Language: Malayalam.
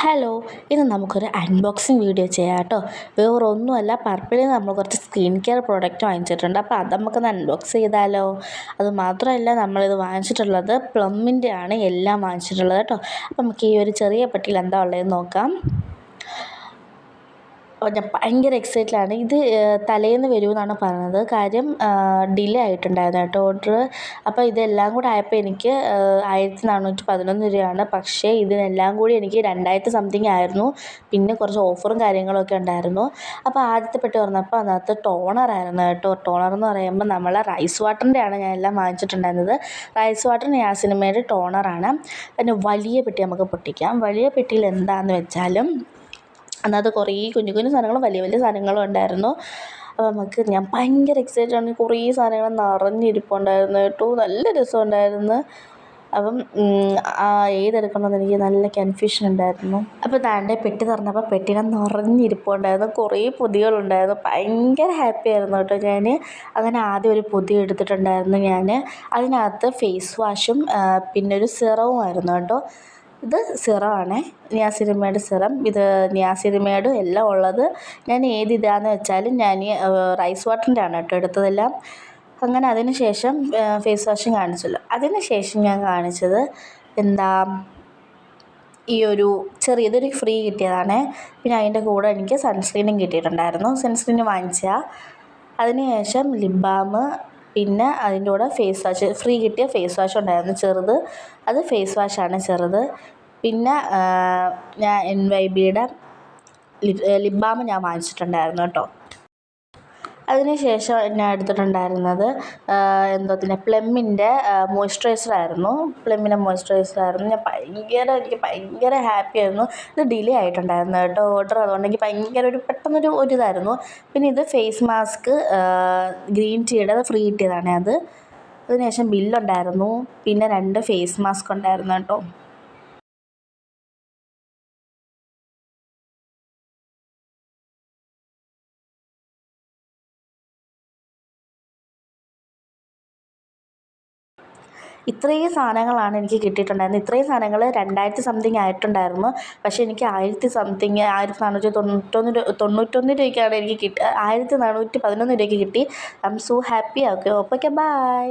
ഹലോ, ഇന്ന് നമുക്കൊരു അൺബോക്സിങ് വീഡിയോ ചെയ്യാം കേട്ടോ. വേറൊന്നുമല്ല, പർപ്പിളിൽ നിന്ന് നമ്മൾ കുറച്ച് സ്കിൻ കെയർ പ്രോഡക്റ്റ് വാങ്ങിച്ചിട്ടുണ്ട്. അപ്പോൾ അത് നമുക്കൊന്ന് അൺബോക്സ് ചെയ്താലോ. അത് മാത്രമല്ല, നമ്മളിത് വാങ്ങിച്ചിട്ടുള്ളത് പ്ലമ്മിൻ്റെ ആണ് എല്ലാം വാങ്ങിച്ചിട്ടുള്ളത് കേട്ടോ. അപ്പോൾ നമുക്ക് ഈ ഒരു ചെറിയ പെട്ടിയിൽ എന്താ ഉള്ളതെന്ന് നോക്കാം. ഞാൻ ഭയങ്കര എക്സൈറ്റഡാണ്. ഇത് തലേന്ന് വരുമെന്നാണ് പറഞ്ഞത്. കാര്യം ഡിലേ ആയിട്ടുണ്ടായിരുന്നു കേട്ടോ ഓർഡർ. അപ്പോൾ ഇതെല്ലാം കൂടെ ആയപ്പോൾ എനിക്ക് 1411 രൂപയാണ്. പക്ഷേ ഇതിനെല്ലാം കൂടി എനിക്ക് 2000 സംതിങ് ആയിരുന്നു. പിന്നെ കുറച്ച് ഓഫറും കാര്യങ്ങളൊക്കെ ഉണ്ടായിരുന്നു. അപ്പോൾ ആദ്യത്തെ പെട്ടി തുറന്നപ്പോൾ അതിനകത്ത് ടോണറായിരുന്നു കേട്ടോ. ടോണർ എന്ന് പറയുമ്പോൾ നമ്മളെ റൈസ് വാട്ടറിൻ്റെ ആണ് ഞാൻ എല്ലാം വാങ്ങിച്ചിട്ടുണ്ടായിരുന്നത്. റൈസ് വാട്ടർ നിയാസിനമൈഡ് ടോണറാണ്. പിന്നെ വലിയ പെട്ടി നമുക്ക് പൊട്ടിക്കാം. വലിയ പെട്ടിയിൽ എന്താണെന്ന് വെച്ചാലും അതിനകത്ത് കുറേ കുഞ്ഞു കുഞ്ഞു സാധനങ്ങളും വലിയ വലിയ സാധനങ്ങളും ഉണ്ടായിരുന്നു. അപ്പോൾ ഞാൻ ഭയങ്കര എക്സൈറ്റഡ് ആണ്. കുറേ സാധനങ്ങൾ നിറഞ്ഞിരിപ്പുണ്ടായിരുന്നു കേട്ടോ. നല്ല രസമുണ്ടായിരുന്നു. അപ്പം ഏതെടുക്കണമെന്ന് എനിക്ക് നല്ല കൺഫ്യൂഷൻ ഉണ്ടായിരുന്നു. അപ്പോൾ താണ്ടെ പെട്ടി തുറന്നപ്പോൾ പെട്ടികൾ നിറഞ്ഞിരിപ്പുണ്ടായിരുന്നു. കുറേ പൊതികളുണ്ടായിരുന്നു. ഭയങ്കര ഹാപ്പി ആയിരുന്നു കേട്ടോ ഞാൻ. അങ്ങനെ ആദ്യം ഒരു പൊതി എടുത്തിട്ടുണ്ടായിരുന്നു ഞാൻ. അതിനകത്ത് ഫേസ് വാഷും പിന്നെ ഒരു സിറവുമായിരുന്നു കേട്ടോ. ഇത് സിറമാണ്, നിയാസിനമൈഡ് സിറം. ഇത് നിയാസിനമൈഡ് എല്ലാം ഉള്ളത്. ഞാൻ ഇതാന്ന് വെച്ചാലും ഞാൻ റൈസ് വാട്ടറിൻ്റെ ആണ് കേട്ടോ എടുത്തതെല്ലാം. അങ്ങനെ അതിന് ശേഷം ഫേസ് വാഷും കാണിച്ചല്ലോ. അതിന് ശേഷം ഞാൻ കാണിച്ചത് ഈ ഒരു ഇതൊരു ഫ്രീ കിട്ടിയതാണ്. പിന്നെ അതിൻ്റെ കൂടെ എനിക്ക് സൺസ്ക്രീനും കിട്ടിയിട്ടുണ്ടായിരുന്നു. സൺസ്ക്രീൻ വാങ്ങിച്ചാൽ അതിന് ശേഷം ലിപ് ബാം, പിന്നെ അതിൻ്റെ കൂടെ ഫേസ് വാഷ്, ഫ്രീ കിട്ടിയ ഫേസ് വാഷ് ഉണ്ടായിരുന്നു ചെറുത്. അത് ഫേസ് വാഷാണ് ചെറുത്. പിന്നെ ഞാൻ NYBയുടെ ലിപ് ബാം ഞാൻ വാങ്ങിച്ചിട്ടുണ്ടായിരുന്നു കേട്ടോ. അതിന് ശേഷം ഞാൻ എടുത്തിട്ടുണ്ടായിരുന്നത് പ്ലമ്മിൻ്റെ മോയ്സ്ചറൈസറായിരുന്നു. എനിക്ക് ഭയങ്കര ഹാപ്പി ആയിരുന്നു. ഇത് ഡിലേ ആയിട്ടുണ്ടായിരുന്നു കേട്ടോ ഓർഡർ. അതുകൊണ്ട് എനിക്ക് ഭയങ്കര പെട്ടെന്നൊരു ഇതായിരുന്നു. പിന്നെ ഇത് ഫേസ് മാസ്ക് ഗ്രീൻ ടീയുടെ അത് ഫ്രീ കിട്ടിയതാണ് അത്. അതിന് ശേഷം ബില്ലുണ്ടായിരുന്നു. പിന്നെ 2 ഫേസ് മാസ്ക് ഉണ്ടായിരുന്നു കേട്ടോ. ഇത്രയും സാധനങ്ങളാണ് എനിക്ക് കിട്ടിയിട്ടുണ്ടായിരുന്നത്. ഇത്രയും സാധനങ്ങൾ 2000 സംതിങ് ആയിട്ടുണ്ടായിരുന്നു. പക്ഷേ എനിക്ക് 1491 രൂപയ്ക്കാണ് എനിക്ക് 1411 രൂപയ്ക്ക് കിട്ടി. I M so happy. Okay bye.